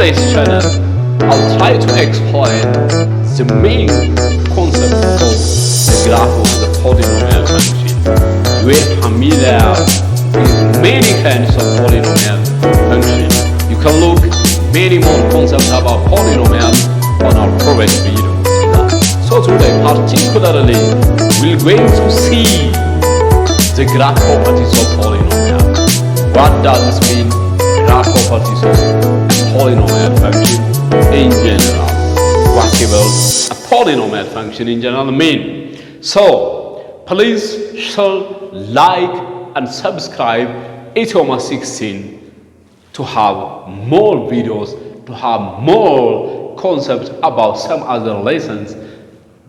today's channel, I'll try to explain the main concept of the graph of the polynomial function. You are familiar with many kinds of polynomial functions. You can look many more concepts about polynomial on our previous videos. So today, particularly, we're going to see the graph properties of polynomial. What does this mean? Graph properties of a polynomial function in general. Whatever a polynomial function in general mean. So please share, like and subscribe Ethiopian 16 to have more videos, to have more concepts about some other lessons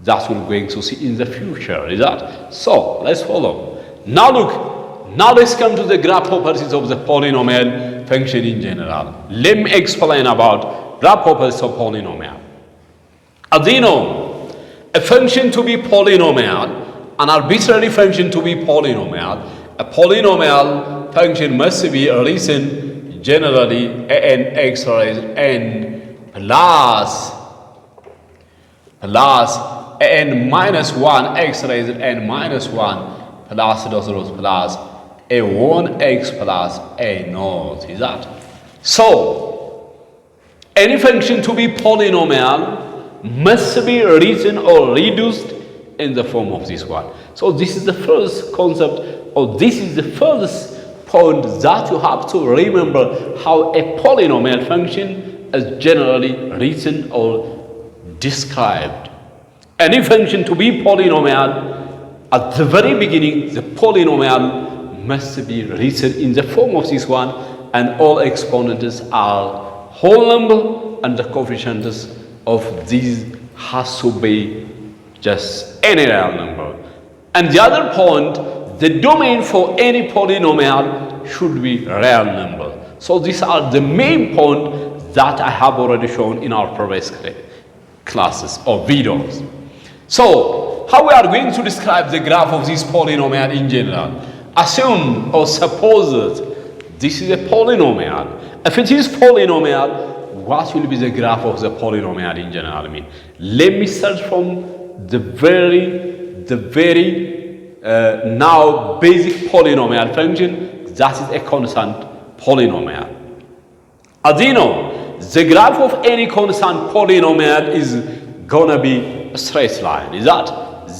that we're going to see in the future. Is that? So let's follow. Now look, now let's come to the graph properties of the polynomial function in general. Let me explain about graph properties of polynomial. As you know, a function to be polynomial, an arbitrary function to be polynomial, a polynomial function must be written generally an x raised n plus n minus 1 x raised n minus 1 plus plus a 1x plus a naught. Is that? So, any function to be polynomial must be written or reduced in the form of this one. So this is the first concept, or this is the first point that you have to remember how a polynomial function is generally written or described. Any function to be polynomial, at the very beginning, the polynomial must be written in the form of this one, and all exponents are whole number, and the coefficients of these has to be just any real number. And the other point, the domain for any polynomial should be real number. So these are the main points that I have already shown in our previous classes or videos. So how we are going to describe the graph of this polynomial in general? Assume or suppose that this is a polynomial. If it is polynomial, what will be the graph of the polynomial in general? I mean, let me start from the very now basic polynomial function, that is a constant polynomial. As you know, the graph of any constant polynomial is gonna be a straight line. Is that?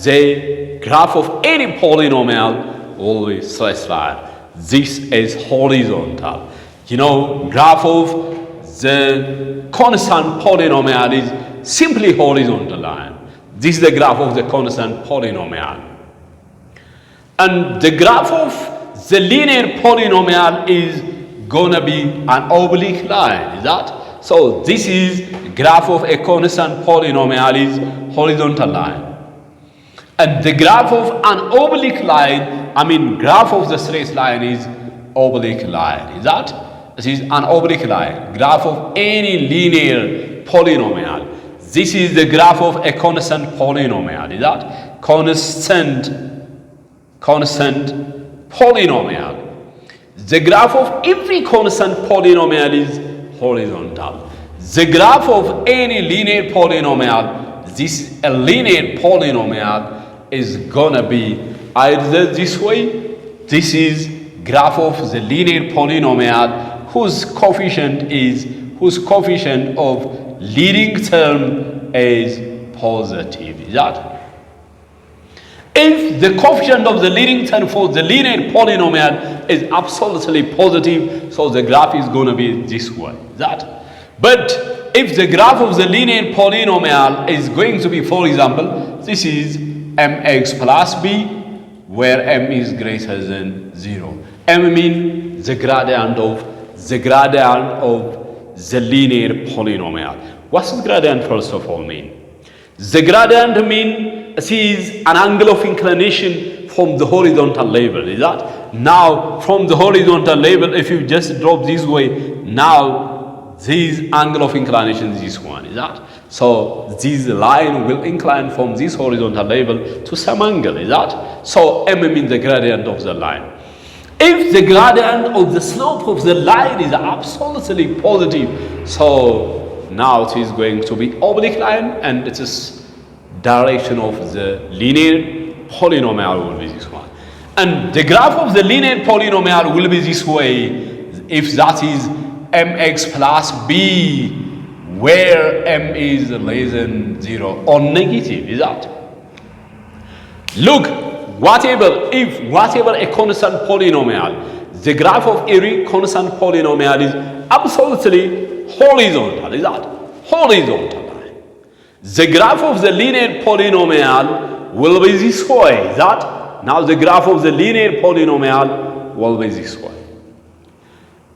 The graph of any polynomial always straight line. This is horizontal. You know, graph of the constant polynomial is simply horizontal line. This is the graph of the constant polynomial. And the graph of the linear polynomial is gonna be an oblique line. Is that? So this is graph of a constant polynomial is horizontal line. And the graph of an oblique line, graph of the straight line is oblique line. Is that? This is an oblique line. Graph of any linear polynomial. This is the graph of a constant polynomial. Is that? Constant polynomial. The graph of every constant polynomial is horizontal. The graph of any linear polynomial, this a linear polynomial, is gonna be either this way. This is graph of the linear polynomial whose coefficient of leading term is positive. Is that? If the coefficient of the leading term for the linear polynomial is absolutely positive, so the graph is gonna be this way. Is that? But if the graph of the linear polynomial is going to be, for example, this is mx plus b, where m is greater than 0. M means the gradient of the linear polynomial. What does gradient first of all mean? The gradient means it is an angle of inclination from the horizontal level. Is that? Now from the horizontal level, if you just drop this way, now this angle of inclination is this one. Is that? So this line will incline from this horizontal level to some angle. Is that? So m means the gradient of the line. If the gradient of the slope of the line is absolutely positive, so now it is going to be oblique line, and it is direction of the linear polynomial will be this one. And the graph of the linear polynomial will be this way, if that is mx plus b, where m is less than 0 or negative, is that? Look, whatever a constant polynomial, the graph of every constant polynomial is absolutely horizontal, is that? Horizontal line. The graph of the linear polynomial will be this way, is that? Now the graph of the linear polynomial will be this way.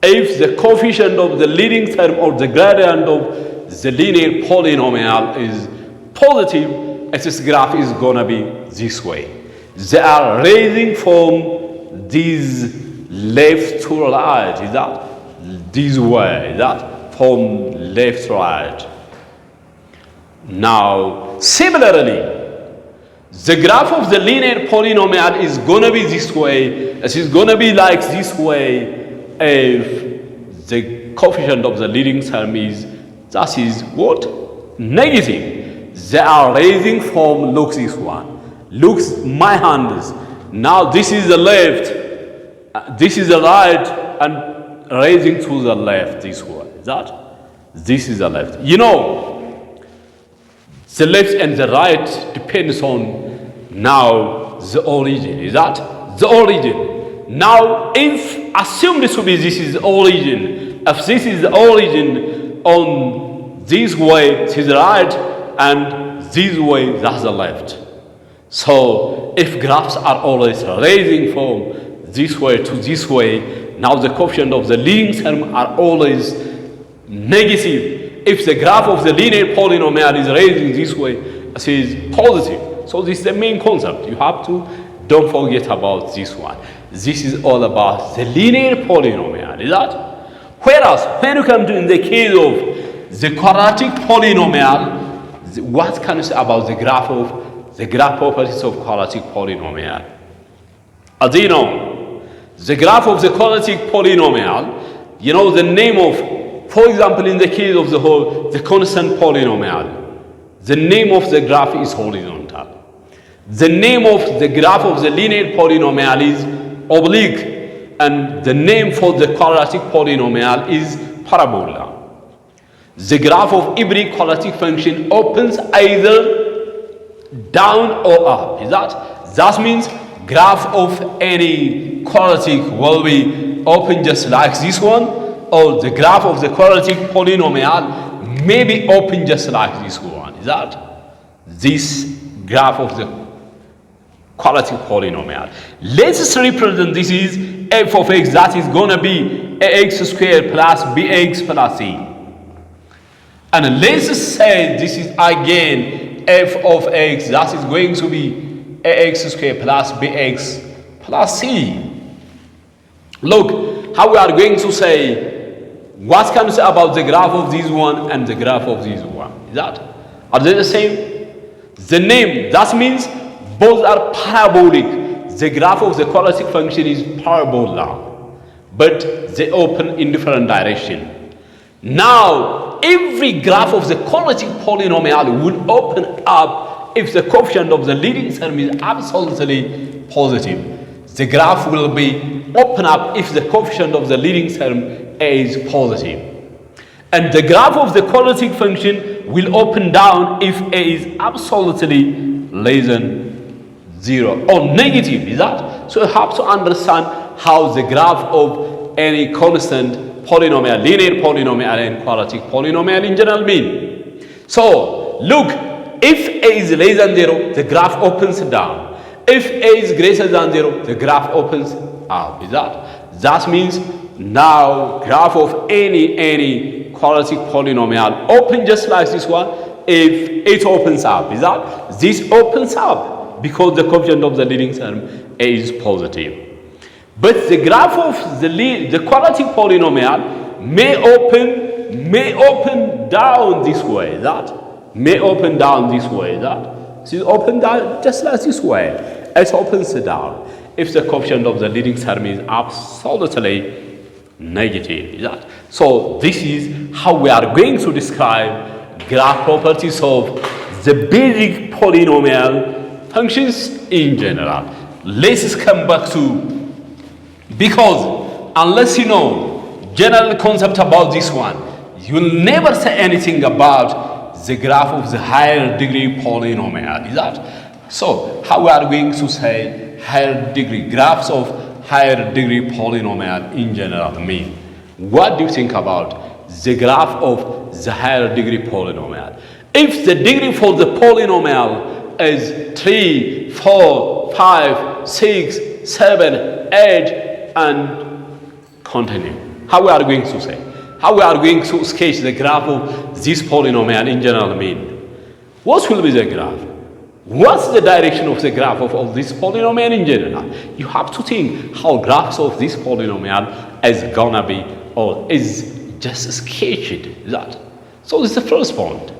If the coefficient of the leading term or the gradient of the linear polynomial is positive, its graph is gonna be this way. They are raising from this left to right, is that? This way, is that? From left to right. Now, similarly, the graph of the linear polynomial is gonna be this way. It is gonna be like this way if the coefficient of the leading term is, that is what? Negative. They are raising from, look this one. Look my hands. Now this is the left, this is the right, and raising to the left this way. Is that? This is the left. You know, the left and the right depends on now the origin. Is that? The origin. Now, if assume this is the origin, if this is the origin on this way to the right and this way, that's the left. So, if graphs are always raising from this way to this way, now the coefficient of the leading term are always negative. If the graph of the linear polynomial is raising this way, it is positive. So this is the main concept. You have to, don't forget about this one. This is all about the linear polynomial, is that? Whereas, when you come to in the case of the quadratic polynomial, what can you say about the graph properties of quadratic polynomial? As you know, the graph of the quadratic polynomial, you know the name of, for example, in the case of the constant polynomial, the name of the graph is horizontal. The name of the graph of the linear polynomial is oblique, and the name for the quadratic polynomial is parabola. The graph of every quadratic function opens either down or up, is that? That means graph of any quadratic will be open just like this one, or the graph of the quadratic polynomial may be open just like this one, is that? This graph of the quadratic polynomial. Let's represent this is f of x, that is gonna be ax squared plus bx plus c. And let's say this is again f of x, that is going to be ax squared plus bx plus c. Look how we are going to say, what can you say about the graph of this one and the graph of this one? Is that? Are they the same? The name, that means both are parabolic. The graph of the quadratic function is parabola, but they open in different direction. Now, every graph of the quadratic polynomial will open up if the coefficient of the leading term is absolutely positive. The graph will be open up if the coefficient of the leading term is positive. And the graph of the quadratic function will open down if a is absolutely less than 0 or negative, is that? So you have to understand how the graph of any constant polynomial, linear polynomial and quadratic polynomial in general mean. So look, if a is less than 0, the graph opens down. If a is greater than 0, the graph opens up, is that? That means now graph of any quadratic polynomial open just like this one if it opens up, is that? This opens up because the coefficient of the leading term is positive. But the graph of the quadratic polynomial may open down this way, that? May open down this way, that? So it opens down just like this way. It opens down. if the coefficient of the leading term is absolutely negative. Is that? So this is how we are going to describe graph properties of the basic polynomial functions in general. Let's come back to, because unless you know general concept about this one, you will never say anything about the graph of the higher degree polynomial. Is that? So how we are going to say higher degree graphs of higher degree polynomial in general mean? What do you think about the graph of the higher degree polynomial? If the degree for the polynomial is 3, 4, 5, 6, 7, 8, and continue, how we are going to say? How we are going to sketch the graph of this polynomial in general mean? What will be the graph? What's the direction of the graph of this polynomial in general? You have to think how graphs of this polynomial is gonna be, or is just sketched. That. So this is the first point.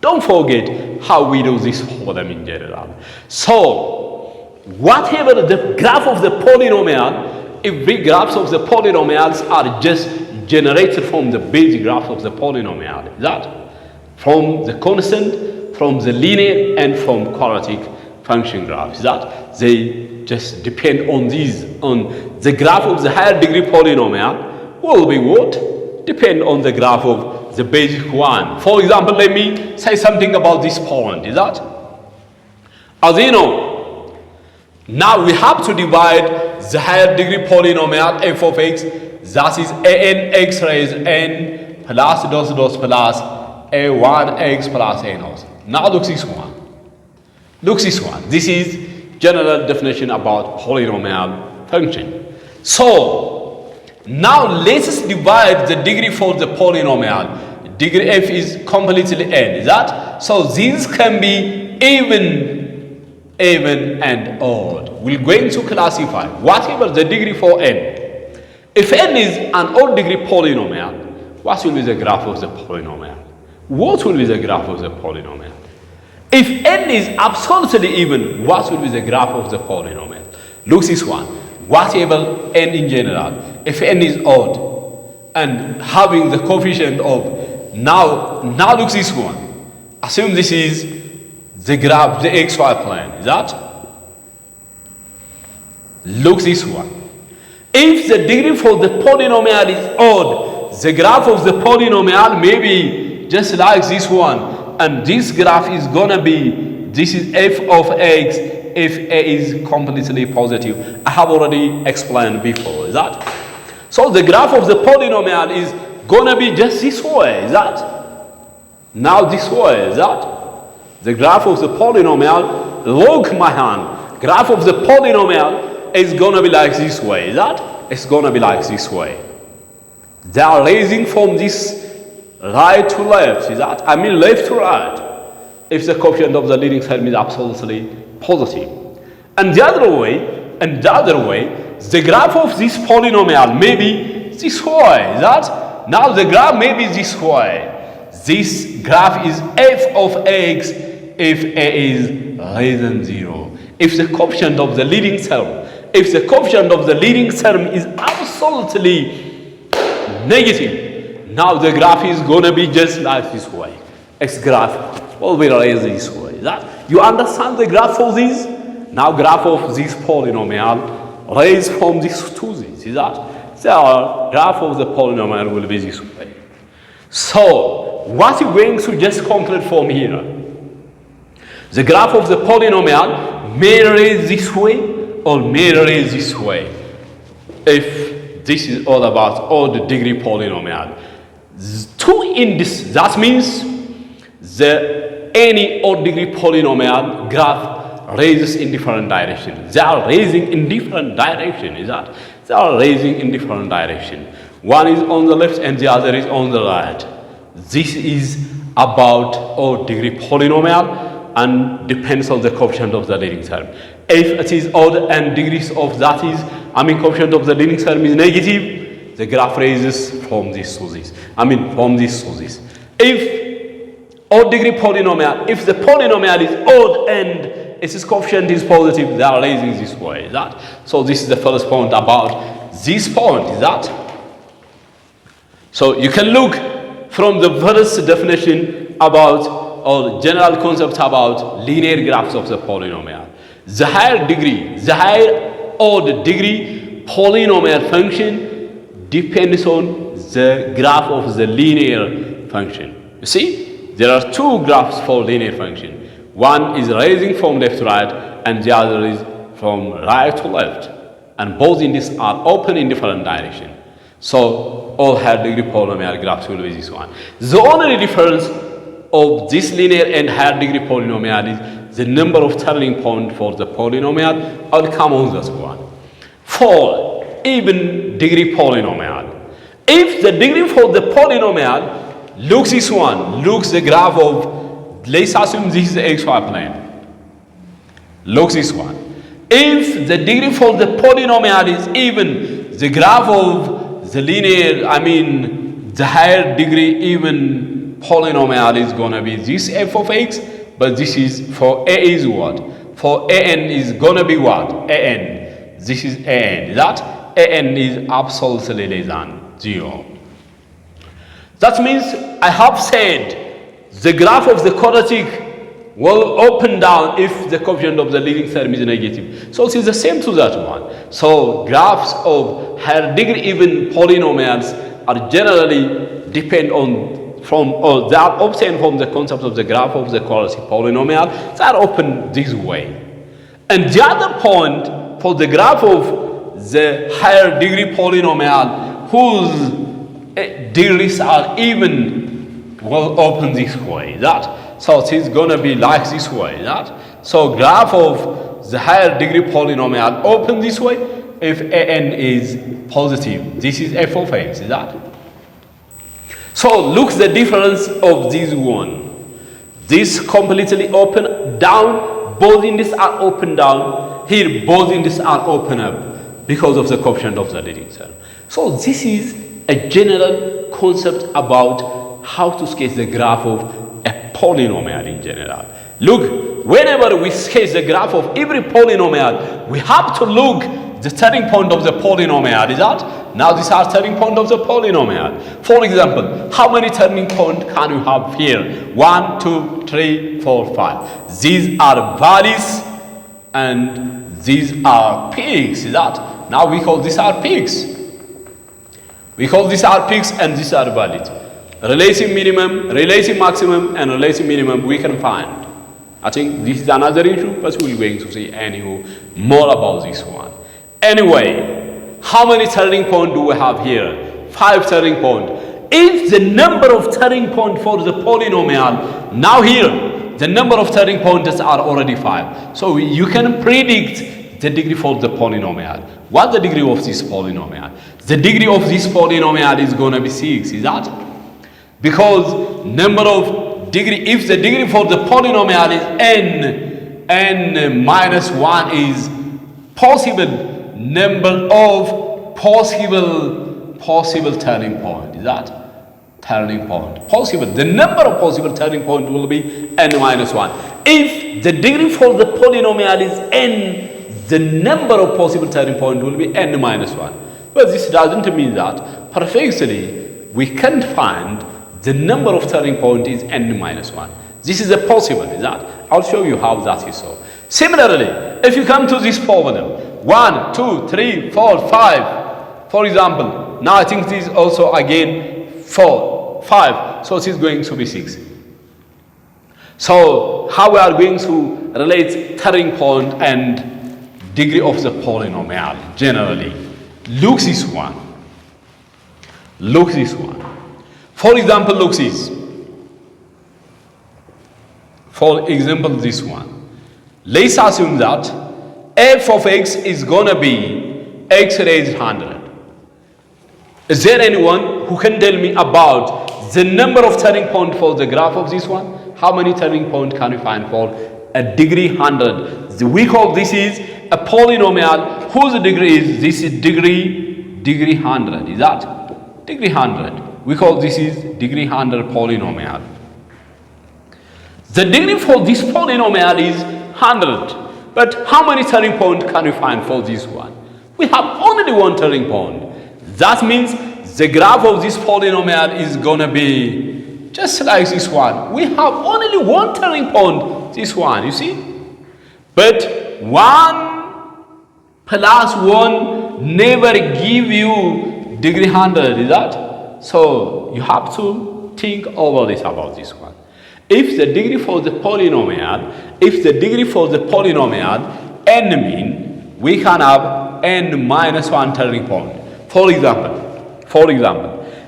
Don't forget how we do this problem in general. So whatever the graph of the polynomial, every graphs of the polynomials are just generated from the basic graph of the polynomial. Is that? From the constant, from the linear, and from quadratic function graphs. Is that? They just depend on these, on the graph of the higher degree polynomial will be what? Depend on the graph of the basic one. For example, let me say something about this point. Is that? As you know, now we have to divide the higher degree polynomial f of x, that is an x raised n plus dot dot plus a1x plus a naught. Now look this one. Look this one. This is general definition about polynomial function. So now let's divide the degree for the polynomial. Degree f is completely n. Is that? So these can be even and odd. We're going to classify whatever the degree for n. If n is an odd degree polynomial, what will be the graph of the polynomial? What will be the graph of the polynomial? If n is absolutely even, what will be the graph of the polynomial? Look this one. Whatever n in general, if n is odd and having the coefficient of, now look this one. Assume this is the graph, the xy plane. Is that? Look this one. If the degree for the polynomial is odd, the graph of the polynomial may be just like this one, and this graph is gonna be, this is f of x if a is completely positive. I have already explained before. Is that? So the graph of the polynomial is gonna be just this way. Is that? Now this way. Is that? The graph of the polynomial, look my hand, graph of the polynomial is gonna be like this way. Is that? It's gonna be like this way. They are raising from this right to left. Is that? I mean left to right. If the coefficient of the leading term is absolutely positive. And the other way, the graph of this polynomial may be this way. Is that? Now the graph may be this way. This graph is f of x if a is less than 0. If the coefficient of the leading term, if the coefficient of the leading term is absolutely negative, now the graph is going to be just like this way. X graph will be raised this way. That you understand the graph for this? Now graph of this polynomial raised from this to this. Is that? The graph of the polynomial will be this way. So what you're going to just conclude from here? The graph of the polynomial may raise this way or may raise this way. If this is all about odd degree polynomial. Two indices, that means any odd degree polynomial graph raises in different directions. They are raising in different directions. Is that? They are raising in different directions. One is on the left and the other is on the right. This is about odd degree polynomial and depends on the coefficient of the leading term. If it is odd and degrees of that is, coefficient of the leading term is negative, the graph raises from this to this. From this to this. If odd degree polynomial, if the polynomial is odd and its coefficient is positive, they are raising this way, is that? So this is the first point about this point, is that? So you can look from the first definition about, or general concept about linear graphs of the polynomial. The higher order degree polynomial function depends on the graph of the linear function. You see, there are two graphs for linear function. One is rising from left to right, and the other is from right to left. And both indices are open in different directions. So all higher degree polynomial graphs will be this one. The only difference of this linear and higher degree polynomial is the number of turning points for the polynomial. I'll come on this one. For even degree polynomial, if the degree for the polynomial looks this one, looks the graph of, let's assume this is the xy plane, looks this one. If the degree for the polynomial is even, the graph of the linear, the higher degree even polynomial is gonna be this f of x, but this is for a is what? For an is gonna be what? An. This is an. That an is absolutely less than 0. That means I have said the graph of the quadratic will open down if the coefficient of the leading term is negative. So it is the same to that one. So graphs of higher degree even polynomials are generally depend on they are obtained from the concept of the graph of the quadratic polynomial. They are open this way. And the other point for the graph of the higher degree polynomial whose degrees are even will open this way. So it is going to be like this way. So graph of the higher degree polynomial open this way if an is positive. This is f of x. Is that? So look the difference of this one. This completely open down. Both indices are open down. Here both indices are open up because of the coefficient of the leading term. So this is a general concept about how to sketch the graph of a polynomial in general. Look, whenever we sketch the graph of every polynomial, we have to look the turning point of the polynomial. Is that? Now these are turning point of the polynomial. For example, how many turning points can you have here? 1, 2, 3, 4, 5. These are valleys and these are peaks. Is that? Now we call these are peaks. We call these are peaks and these are valleys. Relative minimum, relative maximum, and relative minimum we can find. I think this is another issue, but we're going to see more about this one. Anyway, how many turning points do we have here? 5 turning points. If the number of turning points for the polynomial, now here, the number of turning points are already 5. So you can predict the degree for the polynomial. What's the degree of this polynomial? The degree of this polynomial is going to be 6, is that? Because number of degree, if the degree for the polynomial is n minus 1 is possible number of possible turning point. Is that? Turning point. Possible. The number of possible turning point will be n minus 1. If the degree for the polynomial is n, the number of possible turning point will be n minus 1. But this doesn't mean that perfectly we can't find the number of turning point is n minus 1. This is a possible, is that? I'll show you how that is so. Similarly, if you come to this problem, 1, 2, 3, 4, 5, for example, now I think this is also again 4, 5, so it is going to be 6. So how we are going to relate turning point and degree of the polynomial generally? Look this one. Look this one. For example, look this. For example, this one. Let's assume that f of x is gonna be x raised 100. Is there anyone who can tell me about the number of turning points for the graph of this one? How many turning points can you find for a degree 100? We call this is a polynomial whose degree is, this is degree 100. Is that? Degree 100. We call this is degree 100 polynomial. The degree for this polynomial is 100. But how many turning points can we find for this one? We have only one turning point. That means the graph of this polynomial is going to be just like this one. We have only one turning point, this one, you see? But 1 plus 1 never give you degree 100, is that? So you have to think over this about this one. If the degree for the polynomial, n mean, we can have n minus 1 turning point. For example,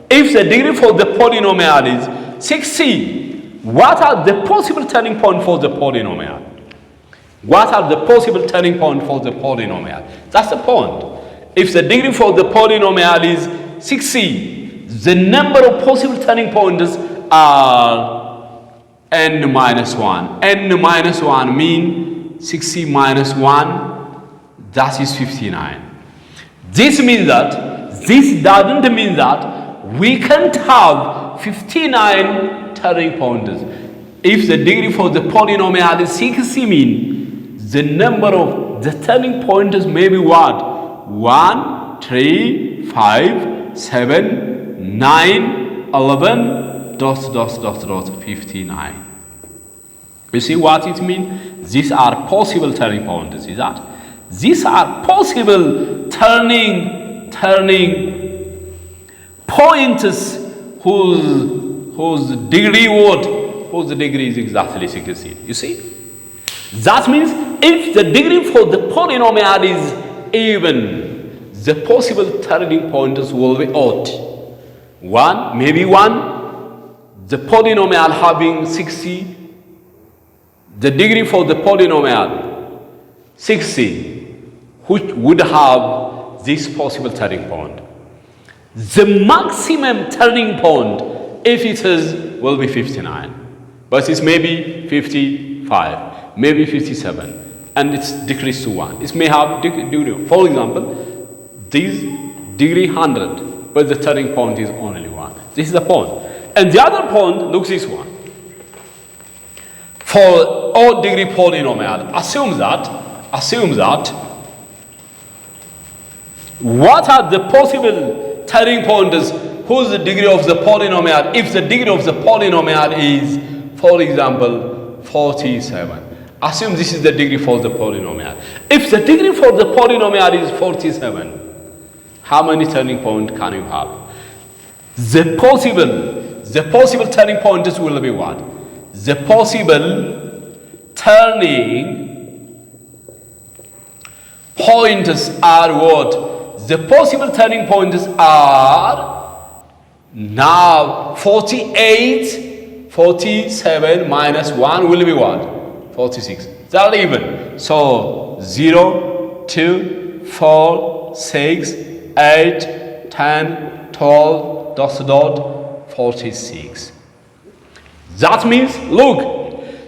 if the degree for the polynomial is 60, what are the possible turning point for the polynomial? What are the possible turning point for the polynomial? That's the point. If the degree for the polynomial is 60, the number of possible turning points are n minus 1. n minus 1 mean 60 minus 1, that is 59. This means that, this doesn't mean that we can't have 59 turning points. If the degree for the polynomial is 60 mean, the number of the turning points may be what? 1, 3, 5, 7, 9, 11, dot, 59. You see what it means? These are possible turning points, is that? These are possible turning points whose degree is exactly 60. You see? That means if the degree for the polynomial is even, the possible turning points will be odd. 1, maybe 1, the polynomial having 60, the degree for the polynomial 60, which would have this possible turning point. The maximum turning point, if it is, will be 59, but it's maybe 55, maybe 57, and it's decreased to 1. It may have degree. For example, this degree 100, but the turning point is only 1. This is the point. And the other point looks this one. For odd degree polynomial, assume that what are the possible turning points whose the degree of the polynomial, if the degree of the polynomial is, for example, 47. Assume this is the degree for the polynomial. If the degree for the polynomial is 47, how many turning points can you have? The possible turning points will be what? The possible turning points are what? The possible turning points are now 48, 47 minus 1 will be what? 46. They are even. So 0, 2, 4, 6, 8, 10, 12, dot, 46. That means, look,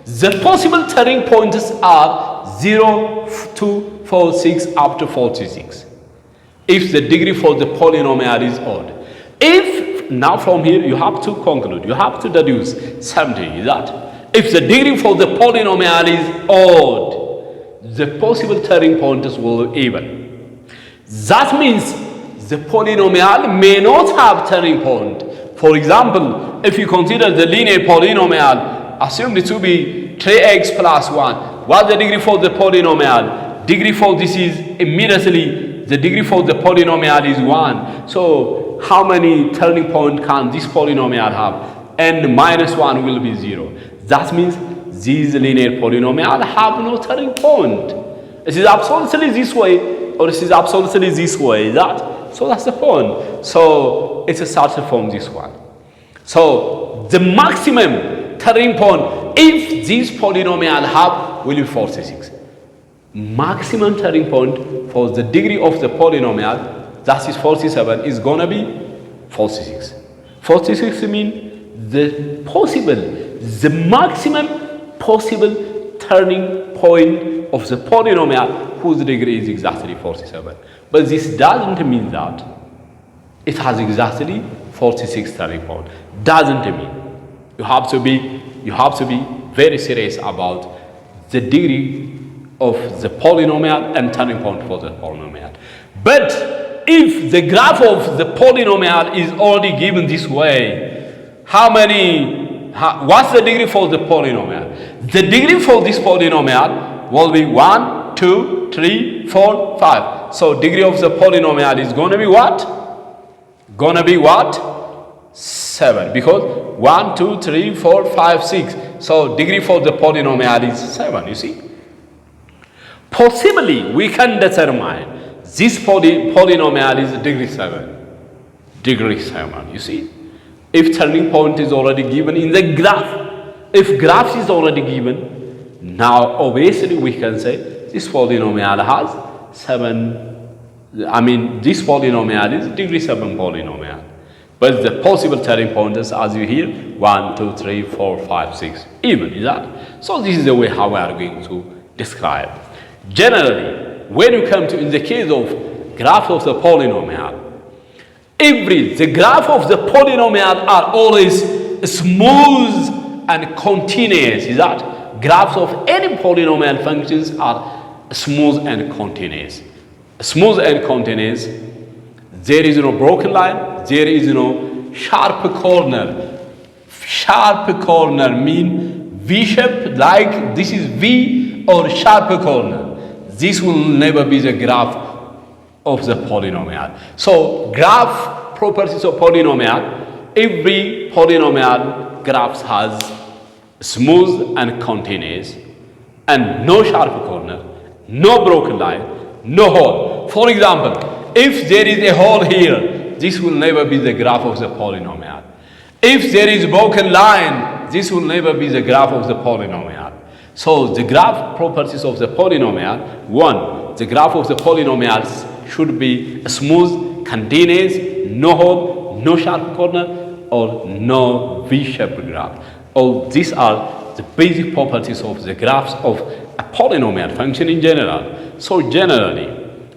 the possible turning points are 0, 2, 4, 6 up to 46. If the degree for the polynomial is odd. If, now from here, you have to conclude, you have to deduce something, is that if the degree for the polynomial is odd, the possible turning points will be even. That means the polynomial may not have turning point. For example, if you consider the linear polynomial, assume it to be 3x plus 1. What's the degree for the polynomial? Degree for this is immediately, the degree for the polynomial is 1. So how many turning points can this polynomial have? N minus 1 will be 0. That means these linear polynomial have no turning point. It is absolutely this way, or it is absolutely this way. So that's the point. So it's a started from this one. So the maximum turning point, if this polynomial have, will be 46. Maximum turning point for the degree of the polynomial, that is 47, is gonna be 46. 46 means the maximum possible turning point of the polynomial whose degree is exactly 47. But this doesn't mean that it has exactly 46 turning point. Doesn't mean. You have to be very serious about the degree of the polynomial and turning point for the polynomial. But if the graph of the polynomial is already given this way, what's the degree for the polynomial? The degree for this polynomial will be 1, 2, 3, 4, 5. So degree of the polynomial is going to be what? Going to be what? 7. Because 1, 2, 3, 4, 5, 6. So degree for the polynomial is 7, you see. Possibly we can determine this polynomial is degree 7. Degree 7, you see. If turning point is already given in the graph, if graph is already given, now obviously we can say this polynomial has 7, this polynomial is degree 7 polynomial. But the possible turning points, as you hear, 1, 2, 3, 4, 5, 6, even, is that? So this is the way how we are going to describe. Generally, when you come to, in the case of graph of the polynomial, the graph of the polynomial are always smooth and continuous, is that? Graphs of any polynomial functions are smooth and continuous. Smooth and continuous, there is no broken line, there is no sharp corner. Sharp corner mean V-shape, like this is V or sharp corner. This will never be the graph of the polynomial. So graph properties of polynomial, every polynomial graph has smooth and continuous and no sharp corner, no broken line, no hole. For example, if there is a hole here, this will never be the graph of the polynomial. If there is broken line, this will never be the graph of the polynomial. So the graph properties of the polynomial, 1, the graph of the polynomials should be smooth, continuous, no hole, no sharp corner, or no V-shaped graph. All these are the basic properties of the graphs of a polynomial function in general. So generally,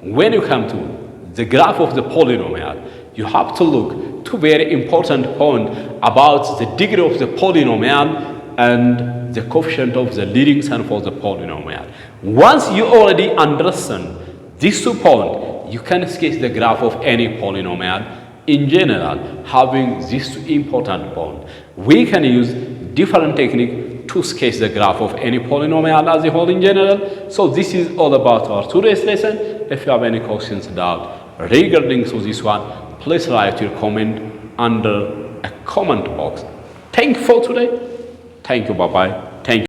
when you come to the graph of the polynomial, you have to look to very important point about the degree of the polynomial and the coefficient of the leading sign for the polynomial. Once you already understand these 2 points, you can sketch the graph of any polynomial in general, having these 2 important points. We can use different technique to sketch the graph of any polynomial as a whole in general. So this is all about our today's lesson. If you have any questions, doubt regarding to this one, please write your comment under a comment box. Thank you for today. Thank you. Bye-bye.